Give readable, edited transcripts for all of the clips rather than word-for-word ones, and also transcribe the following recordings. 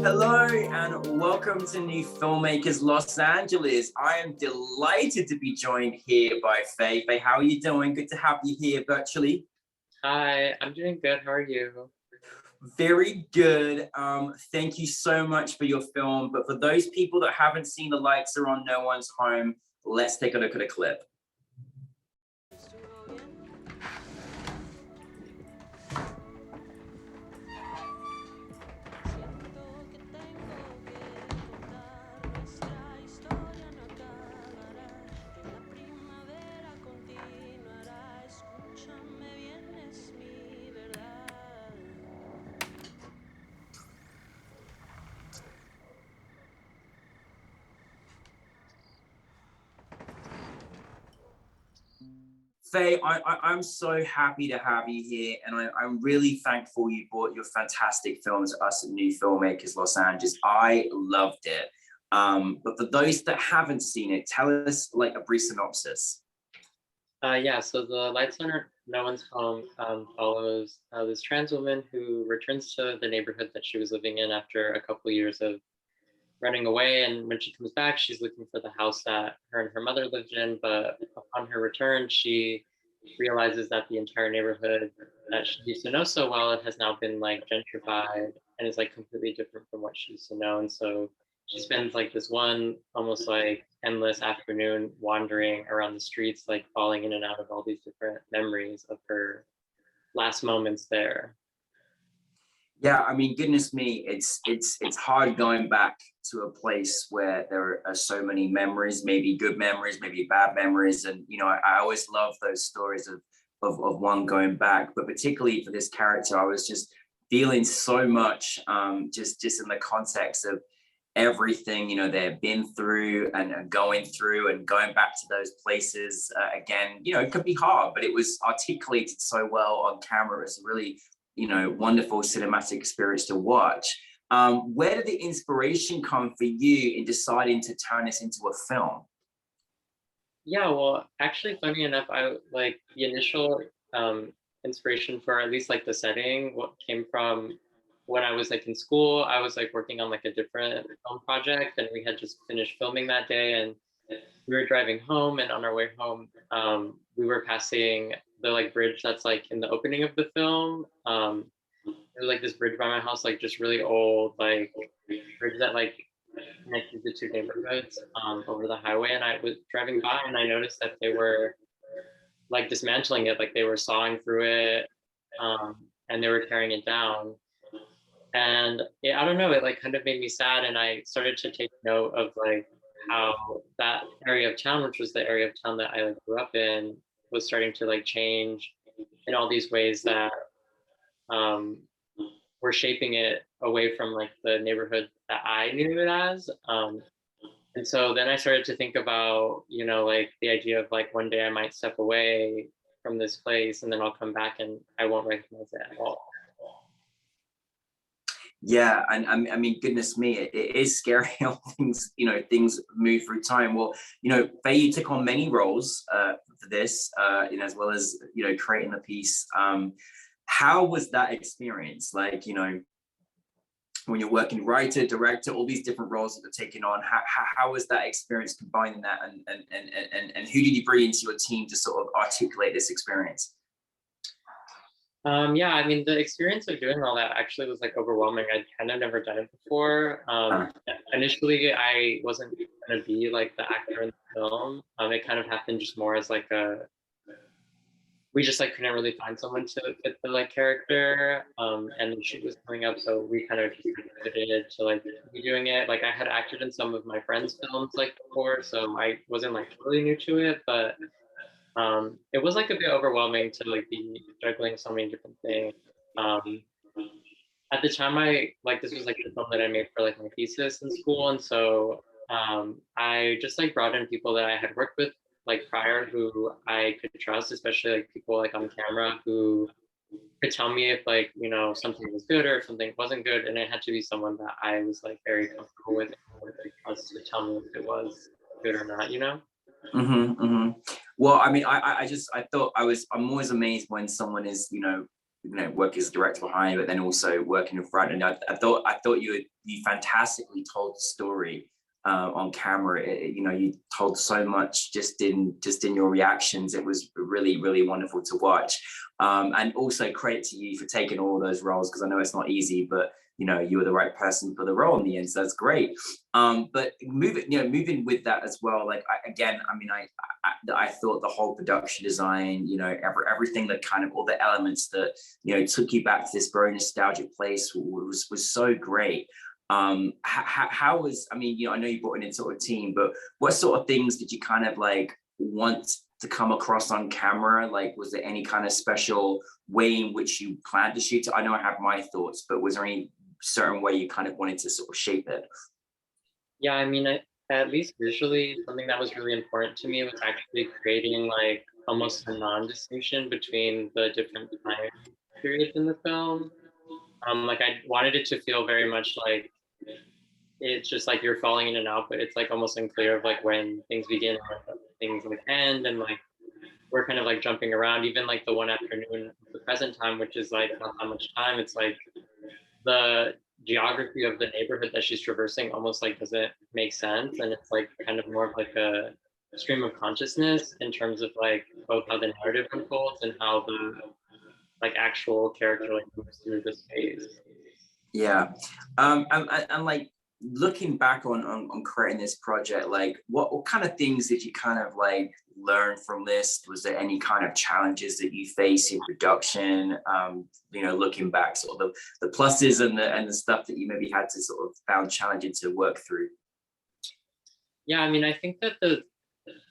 Hello and welcome to NewFilmmakers Los Angeles. I am delighted to be joined here by Faye. Faye, how are you doing? Good to have you here virtually. Hi, I'm doing good. How are you? Very good. Thank you so much for your film. But for those people that haven't seen The Lights Are On, No One's Home, let's take a look at a clip. Faye, I'm so happy to have you here, and I'm really thankful you brought your fantastic film to us at NewFilmmakers Los Angeles. I loved it. But for those that haven't seen it, tell us like a brief synopsis. Yeah, so The Lights On No One's Home follows this trans woman who returns to the neighborhood that she was living in after a couple of years of running away. And when she comes back, she's looking for the house that her and her mother lived in. But upon her return, she realizes that the entire neighborhood that she used to know so well, it has now been like gentrified and is like completely different from what she used to know. And so she spends like this one almost like endless afternoon wandering around the streets, like falling in and out of all these different memories of her last moments there. Yeah, I mean, goodness me, it's hard going back to a place where there are so many memories, maybe good memories, maybe bad memories. And, you know, I always love those stories of one going back, but particularly for this character, I was just feeling so much just in the context of everything, you know, they've been through and going through and going back to those places again. You know, it could be hard, but it was articulated so well on camera. It's really, you know, wonderful cinematic experience to watch. Where did the inspiration come for you in deciding to turn this into a film? Yeah, well, actually, funny enough, I like the initial inspiration for at least like the setting, what came from when I was like in school. I was like working on like a different film project, and we had just finished filming that day, and we were driving home, and on our way home, we were passing the like bridge that's like in the opening of the film. There's like this bridge by my house, like just really old, like bridge that like connected the two neighborhoods over the highway. And I was driving by and I noticed that they were like dismantling it, like they were sawing through it, and they were tearing it down. And yeah, I don't know, it like kind of made me sad. And I started to take note of like how that area of town, which was the area of town that I like grew up in, was starting to like change in all these ways that um, were shaping it away from like the neighborhood that I knew it as. And so then I started to think about, you know, like the idea of like one day I might step away from this place and then I'll come back and I won't recognize it at all. Yeah, and I mean, goodness me, it is scary how things, you know, things move through time. Well, you know, Faye, you took on many roles for this, you know, as well as, you know, creating the piece. How was that experience? Like, you know, when you're working writer, director, all these different roles that you're taking on, how was that experience combining that, and who did you bring into your team to sort of articulate this experience? Yeah, I mean, the experience of doing all that actually was like overwhelming. I'd kind of never done it before. Initially, I wasn't going to be like the actor in the film. It kind of happened just more as like we just like couldn't really find someone to fit the like character, and the shoot was coming up, so we kind of just committed to like be doing it. Like I had acted in some of my friends' films like before, so I wasn't like totally new to it, but it was like a bit overwhelming to like be juggling so many different things. At the time, I like this was like the film that I made for like my thesis in school, and so I just like brought in people that I had worked with like prior who I could trust, especially like people like on camera who could tell me if like, you know, something was good or if something wasn't good, and it had to be someone that I was like very comfortable with us to tell me if it was good or not, you know. Mm-hmm, mm-hmm. Well, I mean, I thought I'm always amazed when someone is, you know, work as a director behind, but then also working in front. And I thought you fantastically told the story on camera. You told so much just in your reactions. It was really, really wonderful to watch. And also credit to you for taking all those roles, because I know it's not easy, but you were the right person for the role in the end, so that's great. But moving with that as well, like I thought the whole production design, everything that kind of all the elements that took you back to this very nostalgic place was so great. How was, I know you brought in a sort of team, but what sort of things did you kind of like want to come across on camera? Like, was there any kind of special way in which you planned to shoot it? I know I have my thoughts, but was there any certain way you kind of wanted to sort of shape it? Yeah, at least visually, something that was really important to me was actually creating like almost a non-distinction between the different time periods in the film. Like I wanted it to feel very much like it's just like you're falling in and out, but it's like almost unclear of like when things begin and when things like end, and like we're kind of like jumping around. Even like the one afternoon of the present time, which is like not that much time, it's like the geography of the neighborhood that she's traversing almost like doesn't make sense, and it's like kind of more of like a stream of consciousness in terms of like both how the narrative unfolds and how the like actual character like moves through the space. Yeah. And like looking back on creating this project, like what kind of things did you kind of like learn from this? Was there any kind of challenges that you face in production? Looking back, sort of the pluses and the stuff that you maybe had to sort of found challenging to work through. Yeah, I think that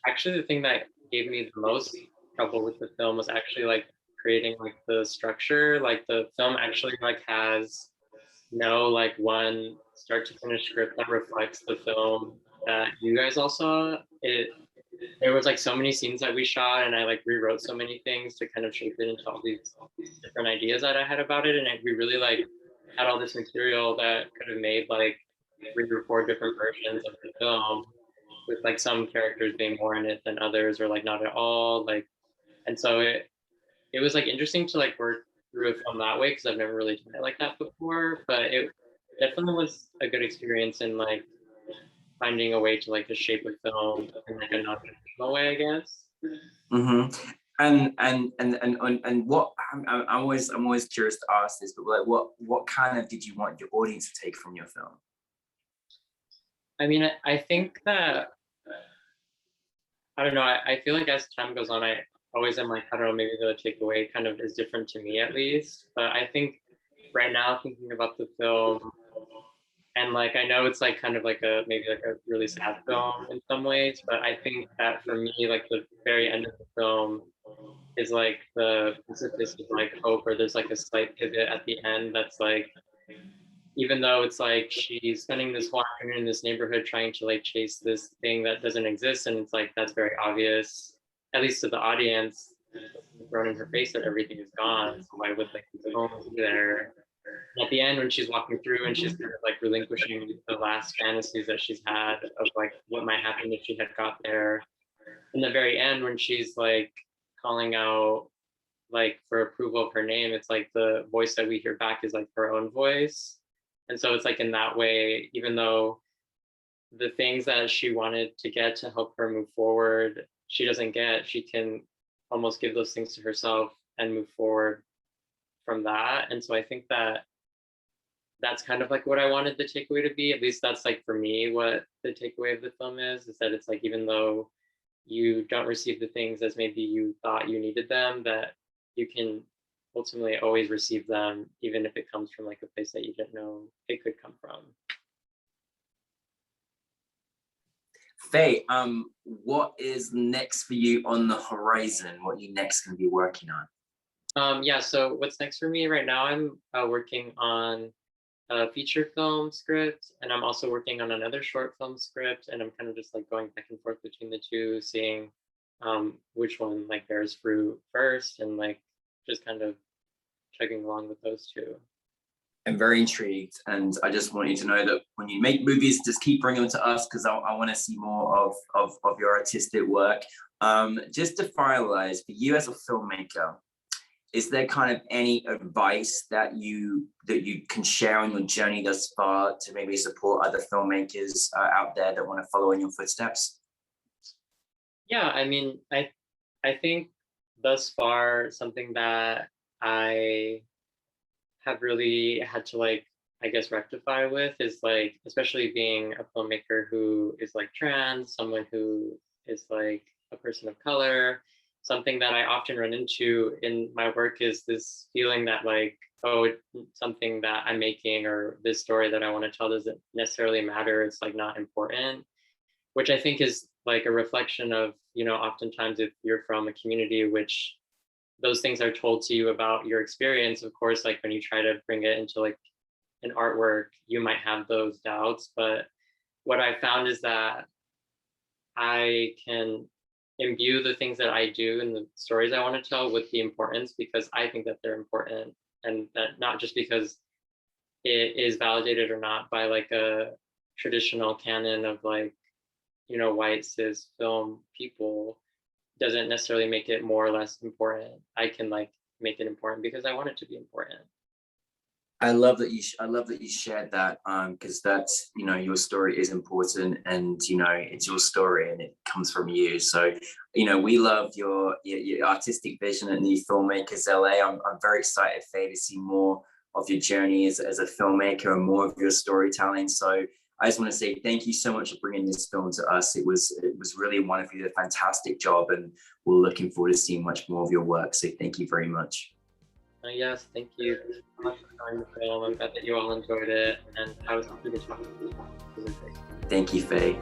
actually the thing that gave me the most trouble with the film was actually like creating like the structure. Like the film actually like has no like one start to finish script that reflects the film that you guys all saw. There was like so many scenes that we shot, and I like rewrote so many things to kind of shape it into all these different ideas that I had about it. And we really like had all this material that could have made like 3 or 4 different versions of the film, with like some characters being more in it than others, or like not at all. Like, and so it was like interesting to like work through a film that way, because I've never really done it like that before. But it definitely was a good experience in like finding a way to like just shape a film in like a non-traditional way, I guess. Mm-hmm. And what I'm always curious to ask this, but like what kind of did you want your audience to take from your film? I think that I don't know. I feel like as time goes on, I always am like, I don't know, maybe the takeaway kind of is different to me at least. But I think right now, thinking about the film, and like I know it's like kind of like maybe like a really sad film in some ways, but I think that for me, like the very end of the film is like the precipice of like hope, or there's like a slight pivot at the end that's like, even though it's like she's spending this whole afternoon in this neighborhood trying to like chase this thing that doesn't exist, and it's like that's very obvious, at least to the audience, thrown in her face that everything is gone. So why would like the home be there? And at the end, when she's walking through and she's kind of like relinquishing the last fantasies that she's had of like what might happen if she had got there. In the very end, when she's like calling out like for approval of her name, it's like the voice that we hear back is like her own voice. And so it's like in that way, even though the things that she wanted to get to help her move forward, she doesn't get, she can almost give those things to herself and move forward from that. And so I think that that's kind of like what I wanted the takeaway to be. At least that's like for me what the takeaway of the film is that it's like, even though you don't receive the things as maybe you thought you needed them, that you can ultimately always receive them, even if it comes from like a place that you didn't know it could come from. Faye, what is next for you on the horizon? What are you next going to be working on? Yeah, so what's next for me right now, I'm working on a feature film script, and I'm also working on another short film script, and I'm kind of just like going back and forth between the two, seeing which one like bears fruit first, and like just kind of chugging along with those two. I'm very intrigued, and I just want you to know that when you make movies, just keep bringing them to us, because I want to see more of your artistic work. Just to finalize, for you as a filmmaker, is there kind of any advice that you can share on your journey thus far to maybe support other filmmakers out there that want to follow in your footsteps? Yeah, I mean, I think thus far something that I have really had to like, I guess, rectify with is like, especially being a filmmaker who is like trans, someone who is like a person of color, something that I often run into in my work is this feeling that like, oh, something that I'm making or this story that I want to tell doesn't necessarily matter. It's like not important, which I think is like a reflection of, you know, oftentimes if you're from a community which those things are told to you about your experience, of course, like when you try to bring it into like an artwork, you might have those doubts. But what I found is that I can imbue the things that I do and the stories I want to tell with the importance because I think that they're important, and that not just because it is validated or not by like a traditional canon of like, you know, white cis film people doesn't necessarily make it more or less important. I can like make it important because I want it to be important. I love that you shared that, because that's, you know, your story is important, and you know it's your story and it comes from you. So, you know, we love your artistic vision at NewFilmmakers LA. I'm very excited, Faye, to see more of your journey as a filmmaker and more of your storytelling. So I just want to say thank you so much for bringing this film to us. It was really wonderful. You did a fantastic job, and we're looking forward to seeing much more of your work. So thank you very much. Yes, thank you so much for showing the film. I'm glad that you all enjoyed it, and I was happy to talk to you. It was great. Thank you, Faye.